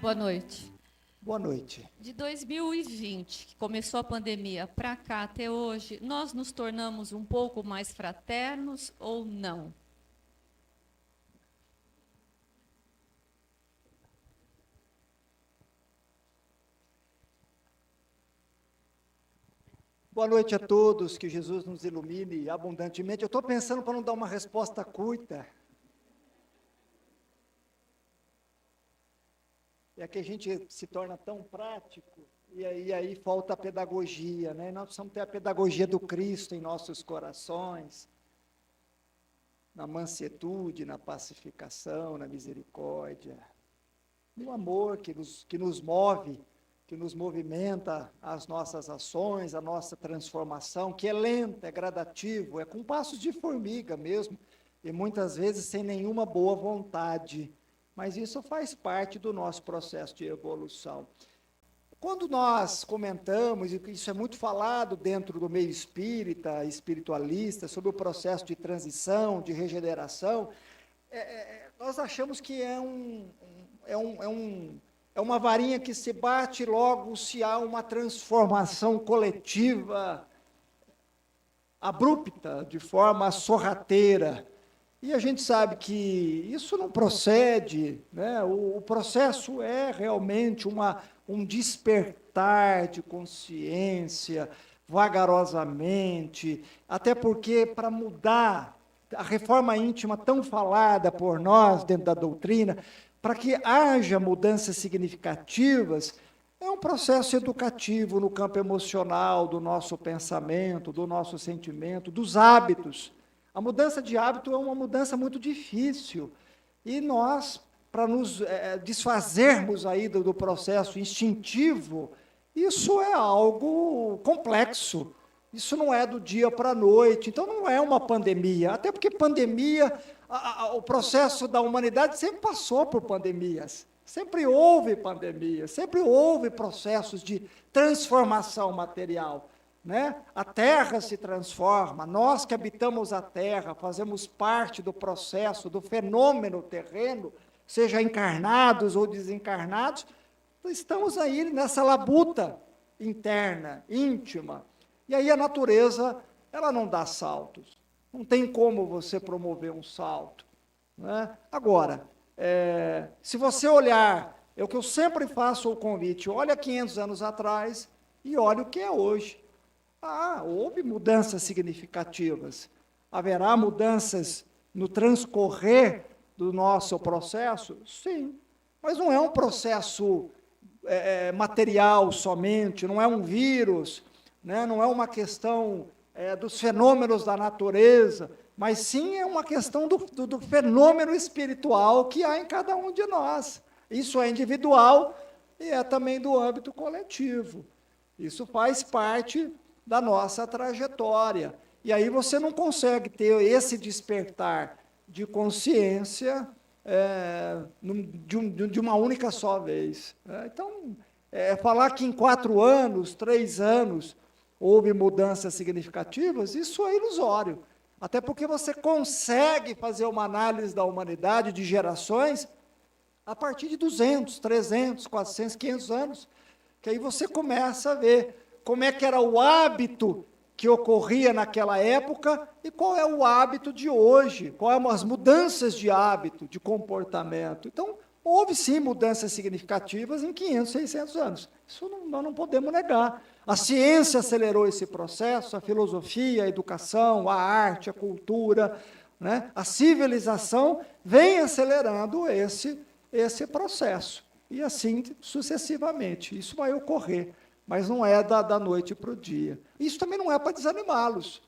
Boa noite. Boa noite. De 2020, que começou a pandemia, para cá até hoje, nós nos tornamos um pouco mais fraternos ou não? Boa noite a todos, que Jesus nos ilumine abundantemente. Eu estou pensando para não dar uma resposta curta. É que a gente se torna tão prático, e aí falta a pedagogia, né? Nós precisamos ter a pedagogia do Cristo em nossos corações, na mansetude, na pacificação, na misericórdia, no amor que nos move, que nos movimenta as nossas ações, a nossa transformação, que é lenta, é gradativo, é com passos de formiga mesmo, e muitas vezes sem nenhuma boa vontade, mas isso faz parte do nosso processo de evolução. Quando nós comentamos, e isso é muito falado dentro do meio espírita, espiritualista, sobre o processo de transição, de regeneração, nós achamos que é uma varinha que se bate logo se há uma transformação coletiva, abrupta, de forma sorrateira. E a gente sabe que isso não procede, né? O processo é realmente um despertar de consciência, vagarosamente, até porque para mudar a reforma íntima tão falada por nós dentro da doutrina, para que haja mudanças significativas, é um processo educativo no campo emocional, do nosso pensamento, do nosso sentimento, dos hábitos. A mudança de hábito é uma mudança muito difícil, e nós, para nos desfazermos aí do processo instintivo, isso é algo complexo, isso não é do dia para a noite, então não é uma pandemia, até porque pandemia, o processo da humanidade sempre passou por pandemias, sempre houve pandemias, sempre houve processos de transformação material, né? A Terra se transforma, nós que habitamos a Terra, fazemos parte do processo, do fenômeno terreno, seja encarnados ou desencarnados, estamos aí nessa labuta interna, íntima, e aí a natureza, ela não dá saltos, não tem como você promover um salto, né? Agora, se você olhar, é o que eu sempre faço o convite, olha 500 anos atrás e olha o que é hoje. Houve mudanças significativas, haverá mudanças no transcorrer do nosso processo? Sim, mas não é um processo material somente, não é um vírus, né? Não é uma questão dos fenômenos da natureza, mas sim é uma questão do fenômeno espiritual que há em cada um de nós. Isso é individual e é também do âmbito coletivo. Isso faz parte da nossa trajetória. E aí você não consegue ter esse despertar de consciência de uma única só vez. Então, falar que em 4 anos, 3 anos, houve mudanças significativas, isso é ilusório. Até porque você consegue fazer uma análise da humanidade de gerações a partir de 200, 300, 400, 500 anos, que aí você começa a ver como é que era o hábito que ocorria naquela época e qual é o hábito de hoje, quais são as mudanças de hábito, de comportamento. Então, houve sim mudanças significativas em 500, 600 anos. Isso nós não podemos negar. A ciência acelerou esse processo, a filosofia, a educação, a arte, a cultura, né? A civilização vem acelerando esse processo. E assim sucessivamente. Isso vai ocorrer, mas não é da noite para o dia. Isso também não é para desanimá-los,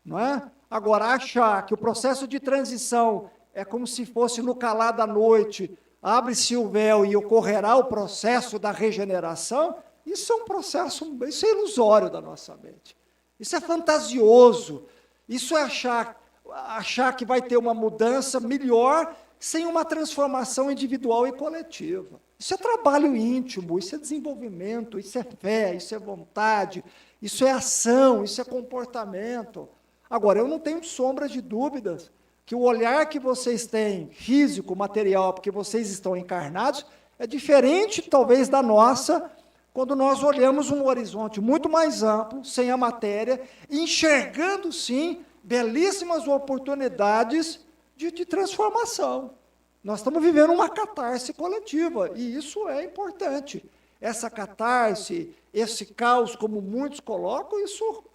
não é? Agora, achar que o processo de transição é como se fosse no calar da noite, abre-se o véu e ocorrerá o processo da regeneração, isso é um processo, isso é ilusório da nossa mente. Isso é fantasioso, isso é achar que vai ter uma mudança melhor sem uma transformação individual e coletiva. Isso é trabalho íntimo, isso é desenvolvimento, isso é fé, isso é vontade, isso é ação, isso é comportamento. Agora, eu não tenho sombra de dúvidas que o olhar que vocês têm, físico, material, porque vocês estão encarnados, é diferente, talvez, da nossa, quando nós olhamos um horizonte muito mais amplo, sem a matéria, enxergando, sim, belíssimas oportunidades de transformação. Nós estamos vivendo uma catarse coletiva, e isso é importante. Essa catarse, esse caos, como muitos colocam,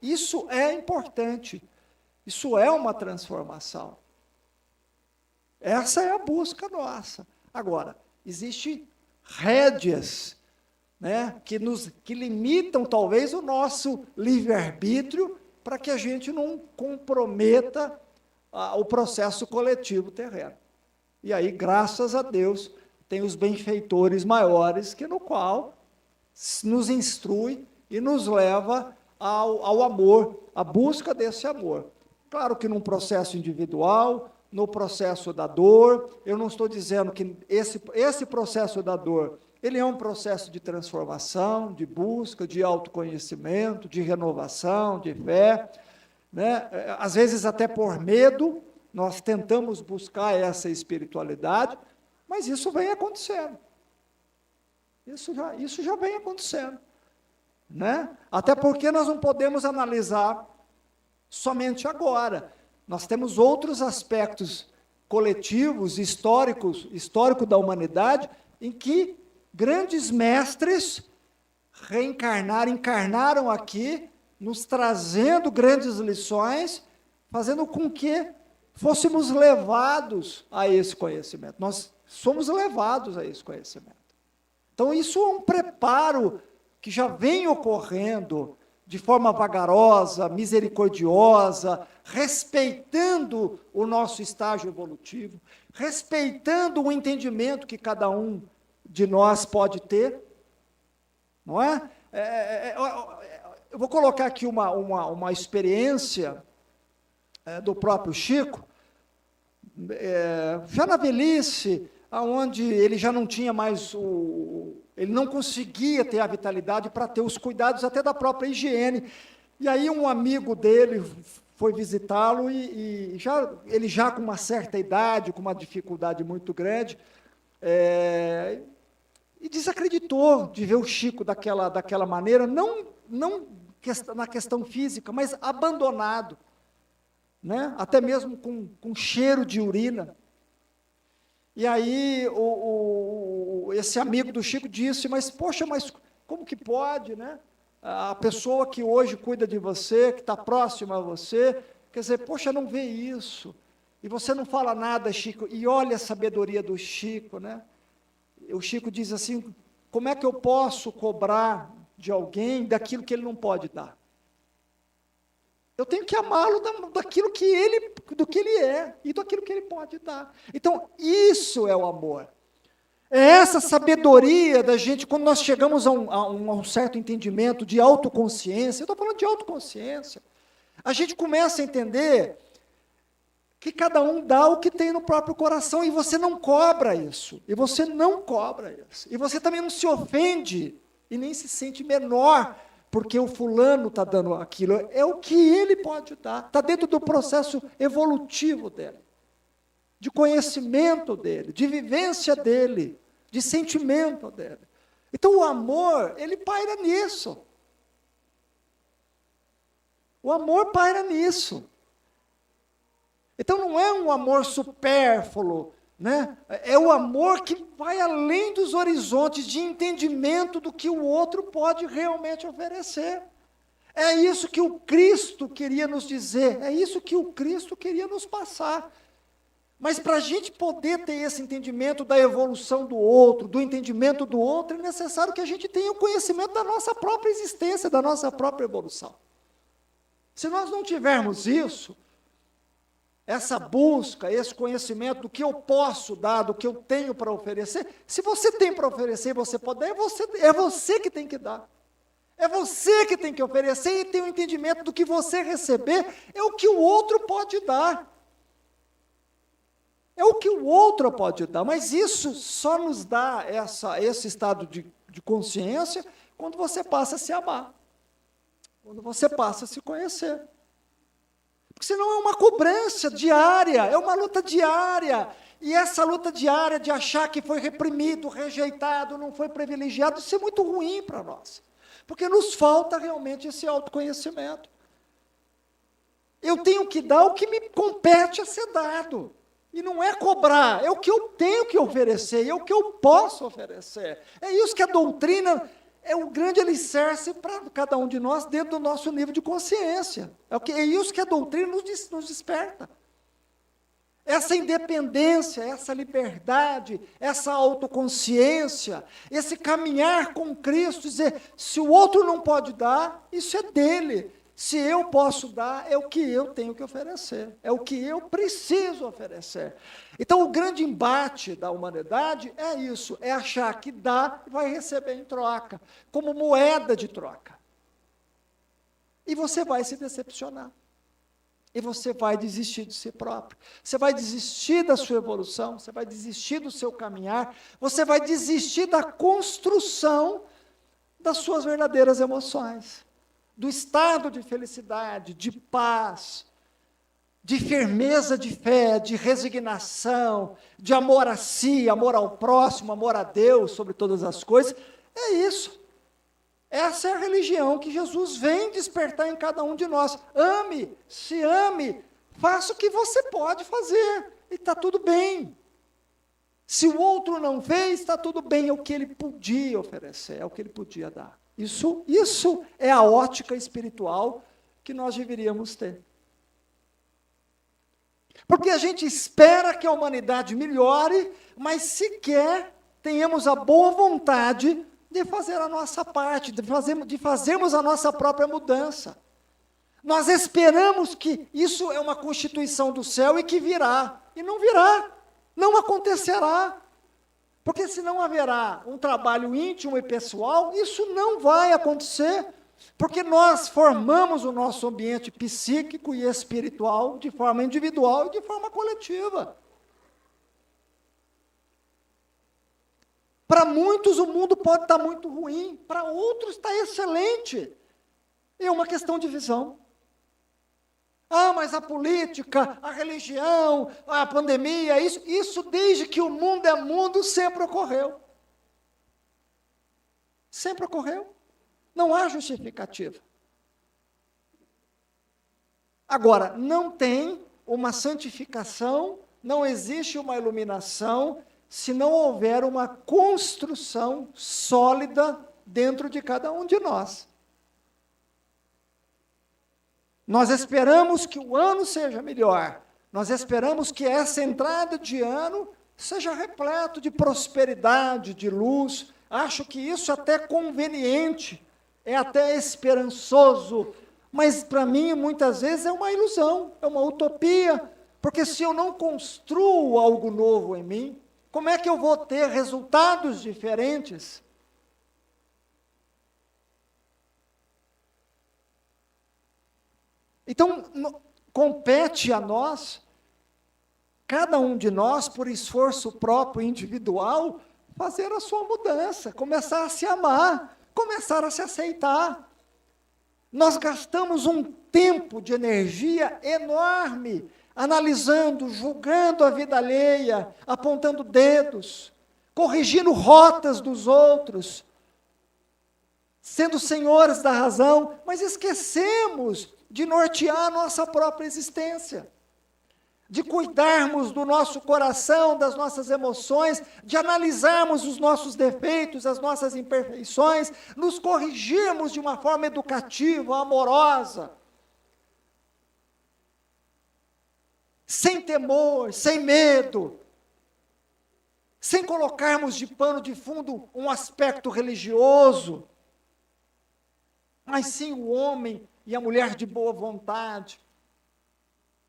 isso é importante. Isso é uma transformação. Essa é a busca nossa. Agora, existem rédeas, né, que limitam, talvez, o nosso livre-arbítrio para que a gente não comprometa o processo coletivo terreno. E aí, graças a Deus, tem os benfeitores maiores, que no qual nos instrui e nos leva ao amor, à busca desse amor. Claro que num processo individual, no processo da dor, eu não estou dizendo que esse processo da dor, ele é um processo de transformação, de busca, de autoconhecimento, de renovação, de fé, né? Às vezes até por medo, nós tentamos buscar essa espiritualidade, mas isso vem acontecendo. Isso já vem acontecendo, né? Até porque nós não podemos analisar somente agora. Nós temos outros aspectos coletivos, histórico da humanidade, em que grandes mestres encarnaram aqui, nos trazendo grandes lições, fazendo com que fôssemos levados a esse conhecimento. Nós somos levados a esse conhecimento. Então, isso é um preparo que já vem ocorrendo de forma vagarosa, misericordiosa, respeitando o nosso estágio evolutivo, respeitando o entendimento que cada um de nós pode ter, não é? Eu vou colocar aqui uma experiência do próprio Chico, já na velhice, onde ele já não tinha mais ele não conseguia ter a vitalidade para ter os cuidados até da própria higiene. E aí um amigo dele foi visitá-lo e ele já com uma certa idade, com uma dificuldade muito grande, e desacreditou de ver o Chico daquela maneira, não na questão física, mas abandonado, né? Até mesmo com cheiro de urina. E aí esse amigo do Chico disse, mas como que pode, né? A pessoa que hoje cuida de você, que está próxima a você, quer dizer, poxa, não vê isso. E você não fala nada, Chico. E olha a sabedoria do Chico, né? O Chico diz assim, como é que eu posso cobrar de alguém daquilo que ele não pode dar? Eu tenho que amá-lo do que ele é e daquilo que ele pode dar. Então, isso é o amor. É essa sabedoria da gente, quando nós chegamos a um certo entendimento de autoconsciência, eu estou falando de autoconsciência, a gente começa a entender que cada um dá o que tem no próprio coração, e você não cobra isso, e você não cobra isso, e você também não se ofende, e nem se sente menor, porque o fulano está dando aquilo, é o que ele pode dar, está dentro do processo evolutivo dele, de conhecimento dele, de vivência dele, de sentimento dele. Então o amor, ele paira nisso. O amor paira nisso. Então não é um amor supérfluo, né? É o amor que vai além dos horizontes de entendimento do que o outro pode realmente oferecer. É isso que o Cristo queria nos dizer, é isso que o Cristo queria nos passar. Mas para a gente poder ter esse entendimento da evolução do outro, do entendimento do outro, é necessário que a gente tenha o conhecimento da nossa própria existência, da nossa própria evolução. Se nós não tivermos isso, essa busca, esse conhecimento do que eu posso dar, do que eu tenho para oferecer, se você tem para oferecer e você pode dar, é você que tem que dar. É você que tem que oferecer e ter o entendimento do que você receber, é o que o outro pode dar. É o que o outro pode dar, mas isso só nos dá esse estado de consciência quando você passa a se amar, quando você passa a se conhecer. Porque senão é uma cobrança diária, é uma luta diária. E essa luta diária de achar que foi reprimido, rejeitado, não foi privilegiado, isso é muito ruim para nós. Porque nos falta realmente esse autoconhecimento. Eu tenho que dar o que me compete a ser dado. E não é cobrar, é o que eu tenho que oferecer, é o que eu posso oferecer. É isso que a doutrina é o grande alicerce para cada um de nós dentro do nosso nível de consciência. É isso que a doutrina nos desperta. Essa independência, essa liberdade, essa autoconsciência, esse caminhar com Cristo, dizer, se o outro não pode dar, isso é dele. Se eu posso dar, é o que eu tenho que oferecer, é o que eu preciso oferecer. Então, o grande embate da humanidade é isso, é achar que dá e vai receber em troca, como moeda de troca. E você vai se decepcionar. E você vai desistir de si próprio. Você vai desistir da sua evolução, você vai desistir do seu caminhar, você vai desistir da construção das suas verdadeiras emoções, do estado de felicidade, de paz, de firmeza de fé, de resignação, de amor a si, amor ao próximo, amor a Deus sobre todas as coisas. É isso. Essa é a religião que Jesus vem despertar em cada um de nós. Ame, se ame, faça o que você pode fazer, e está tudo bem. Se o outro não fez, está tudo bem, é o que ele podia oferecer, é o que ele podia dar. Isso é a ótica espiritual que nós deveríamos ter. Porque a gente espera que a humanidade melhore, mas sequer tenhamos a boa vontade de fazer a nossa parte, de fazermos a nossa própria mudança. Nós esperamos que isso é uma constituição do céu e que virá. E não virá, não acontecerá. Porque se não haverá um trabalho íntimo e pessoal, isso não vai acontecer. Porque nós formamos o nosso ambiente psíquico e espiritual de forma individual e de forma coletiva. Para muitos o mundo pode estar muito ruim, para outros está excelente. É uma questão de visão. Ah, mas a política, a religião, a pandemia, isso desde que o mundo é mundo sempre ocorreu. Sempre ocorreu. Não há justificativa. Agora, não tem uma santificação, não existe uma iluminação, se não houver uma construção sólida dentro de cada um de nós. Nós esperamos que o ano seja melhor, nós esperamos que essa entrada de ano seja repleto de prosperidade, de luz. Acho que isso é até conveniente, é até esperançoso, mas para mim muitas vezes é uma ilusão, é uma utopia, porque se eu não construo algo novo em mim, como é que eu vou ter resultados diferentes? Então, compete a nós, cada um de nós, por esforço próprio individual, fazer a sua mudança, começar a se amar, começar a se aceitar. Nós gastamos um tempo de energia enorme, analisando, julgando a vida alheia, apontando dedos, corrigindo rotas dos outros, sendo senhores da razão, mas esquecemos de nortear a nossa própria existência, de cuidarmos do nosso coração, das nossas emoções, de analisarmos os nossos defeitos, as nossas imperfeições, nos corrigirmos de uma forma educativa, amorosa, sem temor, sem medo, sem colocarmos de pano de fundo um aspecto religioso, mas sim o homem e a mulher de boa vontade,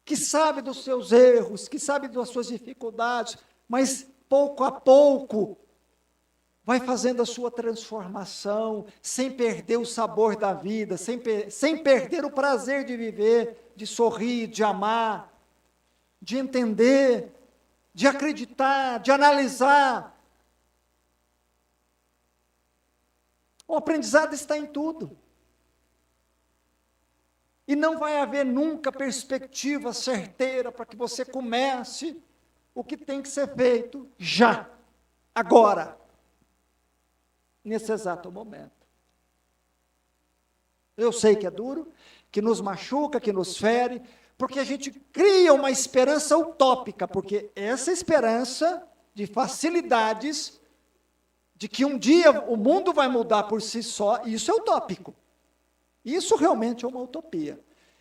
que sabe dos seus erros, que sabe das suas dificuldades, mas pouco a pouco vai fazendo a sua transformação, sem perder o sabor da vida, sem perder o prazer de viver, de sorrir, de amar, de entender, de acreditar, de analisar. O aprendizado está em tudo. E não vai haver nunca perspectiva certeira para que você comece o que tem que ser feito já, agora, nesse exato momento. Eu sei que é duro, que nos machuca, que nos fere, porque a gente cria uma esperança utópica, porque essa esperança de facilidades, de que um dia o mundo vai mudar por si só, isso é utópico. Isso realmente é uma utopia.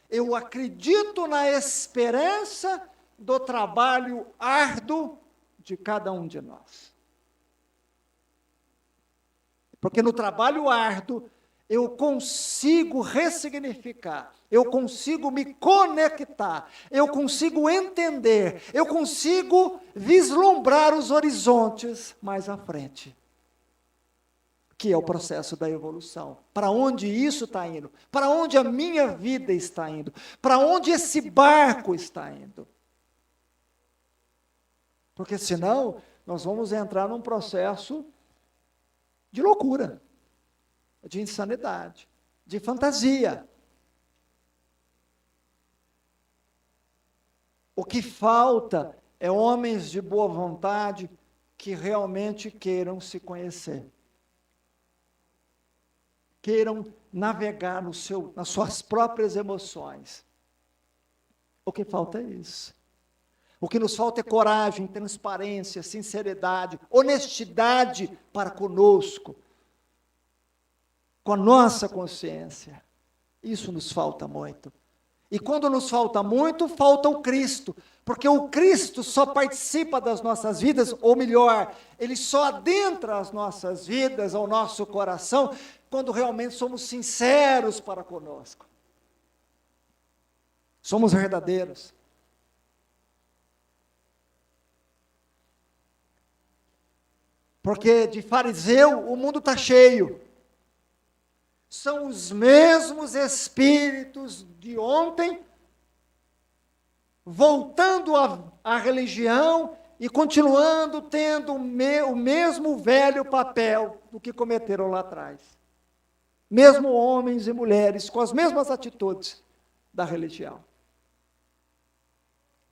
Eu acredito na esperança do trabalho árduo de cada um de nós. Porque no trabalho árduo, eu consigo ressignificar, eu consigo me conectar, eu consigo entender, eu consigo vislumbrar os horizontes mais à frente, que é o processo da evolução. Para onde isso está indo? Para onde a minha vida está indo? Para onde esse barco está indo? Porque senão, nós vamos entrar num processo de loucura, de insanidade, de fantasia. O que falta é homens de boa vontade que realmente queiram se conhecer. Queiram navegar nas suas próprias emoções. O que falta é isso. O que nos falta é coragem, transparência, sinceridade, honestidade para conosco, com a nossa consciência. Isso nos falta muito. E quando nos falta muito, falta o Cristo, porque o Cristo só participa das nossas vidas, ou melhor, ele só adentra as nossas vidas, ao nosso coração, quando realmente somos sinceros para conosco. Somos verdadeiros. Porque de fariseu o mundo está cheio. São os mesmos espíritos de ontem, voltando à religião e continuando tendo o mesmo velho papel do que cometeram lá atrás. Mesmo homens e mulheres com as mesmas atitudes da religião.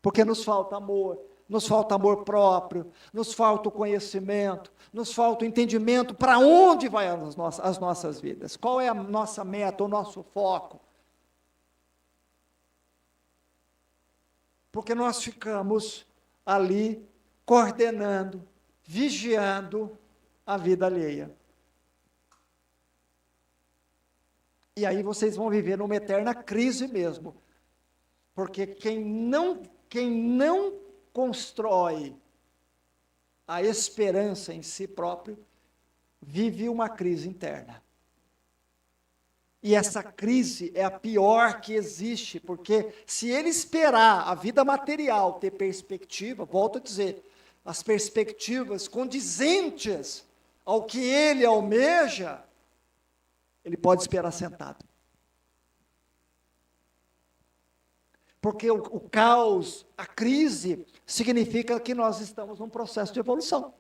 Porque nos falta amor. Nos falta amor próprio, nos falta o conhecimento, nos falta o entendimento para onde vai as nossas vidas, qual é a nossa meta, o nosso foco. Porque nós ficamos ali coordenando, vigiando a vida alheia. E aí vocês vão viver numa eterna crise mesmo, porque quem não constrói a esperança em si próprio, vive uma crise interna. E essa crise é a pior que existe, porque se ele esperar a vida material ter perspectiva, volto a dizer, as perspectivas condizentes ao que ele almeja, ele pode esperar sentado. Porque o caos, a crise, significa que nós estamos num processo de evolução.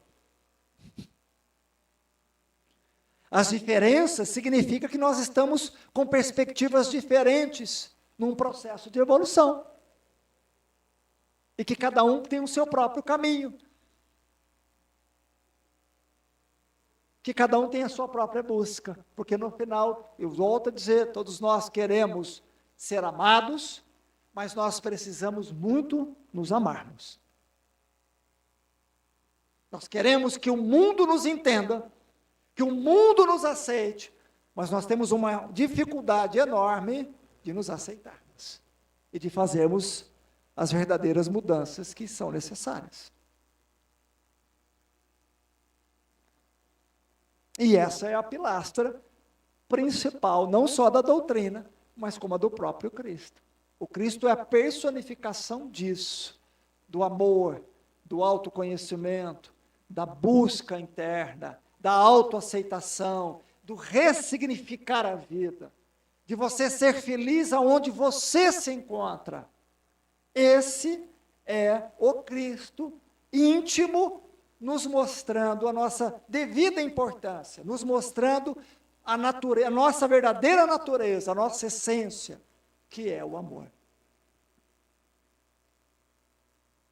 As diferenças significam que nós estamos com perspectivas diferentes num processo de evolução. E que cada um tem o seu próprio caminho. Que cada um tem a sua própria busca. Porque no final, eu volto a dizer, todos nós queremos ser amados, mas nós precisamos muito nos amarmos. Nós queremos que o mundo nos entenda, que o mundo nos aceite, mas nós temos uma dificuldade enorme de nos aceitarmos e de fazermos as verdadeiras mudanças que são necessárias. E essa é a pilastra principal, não só da doutrina, mas como a do próprio Cristo. O Cristo é a personificação disso, do amor, do autoconhecimento, da busca interna, da autoaceitação, do ressignificar a vida, de você ser feliz aonde você se encontra. Esse é o Cristo íntimo, nos mostrando a nossa devida importância, nos mostrando a nossa verdadeira natureza, a nossa essência, que é o amor.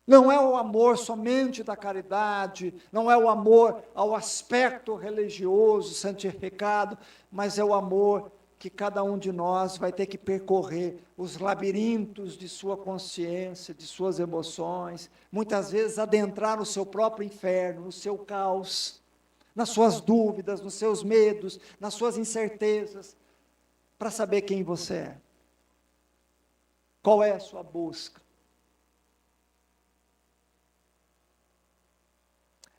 Não é o amor somente da caridade, não é o amor ao aspecto religioso, santificado, mas é o amor que cada um de nós vai ter que percorrer os labirintos de sua consciência, de suas emoções, muitas vezes adentrar no seu próprio inferno, no seu caos, nas suas dúvidas, nos seus medos, nas suas incertezas, para saber quem você é. Qual é a sua busca?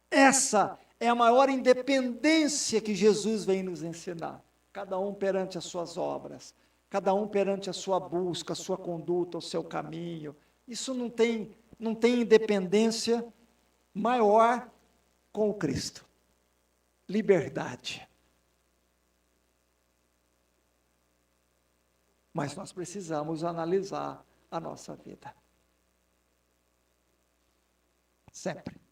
Essa é a maior independência que Jesus vem nos ensinar. Cada um perante as suas obras, cada um perante a sua busca, a sua conduta, o seu caminho. Isso não tem independência maior com o Cristo. Liberdade. Mas nós precisamos analisar a nossa vida. Sempre.